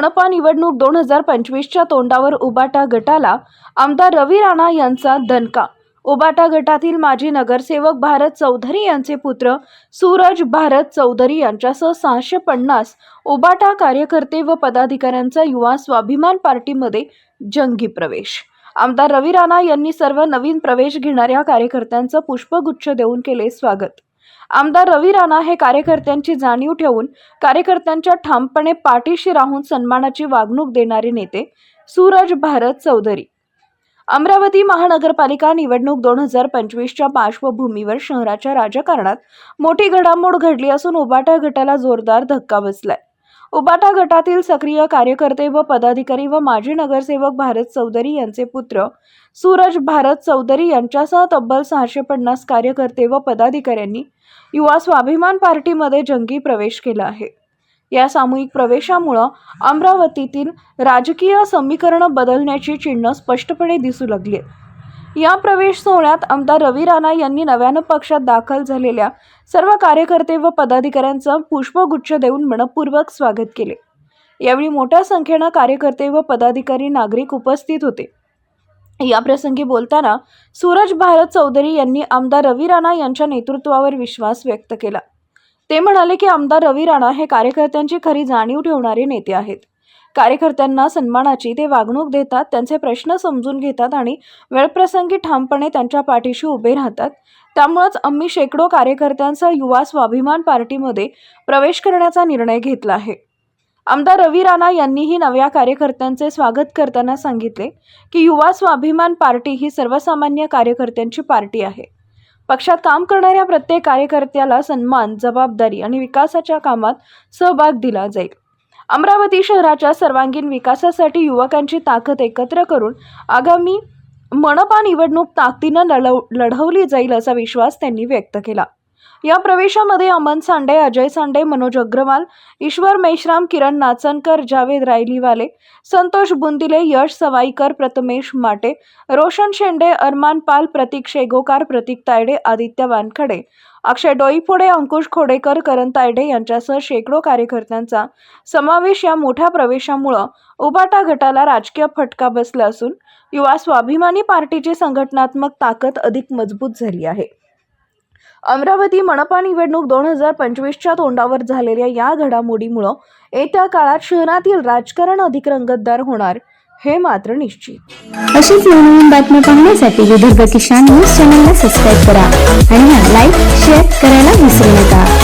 मनपा निवडणूक 2025च्या तोंडावर उबाटा गटाला आमदार रवी राणा यांचा दणका। उबाटा गटातील माजी नगरसेवक भारत चौधरी यांचे पुत्र सूरज भारत चौधरी यांच्यासह 650 उबाटा कार्यकर्ते व पदाधिकाऱ्यांचा युवा स्वाभिमान पार्टीमध्ये जंगी प्रवेश। आमदार रवी राणा यांनी सर्व नवीन प्रवेश घेणाऱ्या कार्यकर्त्यांचं पुष्पगुच्छ देऊन केले स्वागत। आमदार रवी राणा हे कार्यकर्त्यांची जाणीव ठेवून कार्यकर्त्यांच्या ठामपणे पाठीशी राहून सन्मानाची वागणूक देणारे नेते सूरज भारत चौधरी। अमरावती महानगरपालिका निवडणूक 2025च्या पार्श्वभूमीवर शहराच्या राजकारणात मोठी घडामोड घडली असून उबाटा गटाला जोरदार धक्का बसलाय। उबाटा गटातील सक्रिय कार्यकर्ते व पदाधिकारी व माजी नगरसेवक भारत चौधरी यांचे पुत्र सूरज भारत चौधरी यांच्यासह तब्बल 650 कार्यकर्ते व पदाधिकाऱ्यांनी युवा स्वाभिमान पार्टीमध्ये जंगी प्रवेश केला आहे। या सामूहिक प्रवेशामुळे अमरावतीतील राजकीय समीकरण बदलण्याची चिन्ह स्पष्टपणे दिसू लागली। या प्रवेश सोहळ्यात आमदार रवी राणा यांनी नव्यानं पक्षात दाखल झालेल्या सर्व कार्यकर्ते व पदाधिकाऱ्यांचं पुष्पगुच्छ देऊन मनपूर्वक स्वागत केले। यावेळी मोठ्या संख्येने कार्यकर्ते व पदाधिकारी नागरिक उपस्थित होते। या प्रसंगी बोलताना सूरज भारत चौधरी यांनी आमदार रवी राणा यांच्या नेतृत्वावर विश्वास व्यक्त केला। ते म्हणाले की आमदार रवी राणा हे कार्यकर्त्यांची खरी जाणीव ठेवणारे नेते आहेत। कार्यकर्त्यांना सन्मानाची ते वागणूक देतात, त्यांचे प्रश्न समजून घेतात आणि वेळप्रसंगी ठामपणे त्यांच्या पाठीशी उभे राहतात। त्यामुळेच आम्ही शेकडो कार्यकर्त्यांचा युवा स्वाभिमान पार्टीमध्ये प्रवेश करण्याचा निर्णय घेतला आहे। आमदार रवी राणा यांनीही नव्या कार्यकर्त्यांचे स्वागत करताना सांगितले की युवा स्वाभिमान पार्टी ही सर्वसामान्य कार्यकर्त्यांची पार्टी आहे। पक्षात काम करणाऱ्या प्रत्येक कार्यकर्त्याला सन्मान, जबाबदारी आणि विकासाच्या कामात सहभाग दिला जाईल। अमरावती शहराच्या सर्वांगीण विकासासाठी युवकांची ताकद एकत्र करून आगामी मनपा निवडणूक ताकदीने लढवली जाईल असा विश्वास त्यांनी व्यक्त केला। या प्रवेशामध्ये अमन सांडे, अजय सांडे, मनोज अग्रवाल, ईश्वर मेश्राम, किरण नाचनकर, जावेद रायलीवाले, संतोष बुंदिले, यश सवाईकर, प्रथमेश माटे, रोशन शेंडे, अरमान पाल, प्रतीक शेगोकार, प्रतीक तायडे, आदित्य वानखडे, अक्षय डोईफोडे, अंकुश खोडेकर, करण तायडे यांच्यासह शेकडो कार्यकर्त्यांचा समावेश या मोठ्या प्रवेशामुळे उबाटा गटाला राजकीय फटका बसला असून युवा स्वाभिमानी पार्टीची संघटनात्मक ताकद अधिक मजबूत झाली आहे। अमरावती मनपा निवडणूक 2025च्या तोंडावर झालेल्या या घडामोडीमुळे येत्या काळात शहरातील राजकारण अधिक रंगतदार होणार हे मात्र निश्चित। अशीच नवीन बातम्या पाहण्यासाठी विदर्भ किसान न्यूज चॅनलला सबस्क्राइब करा आणि लाईक, शेअर करायला विसरू नका।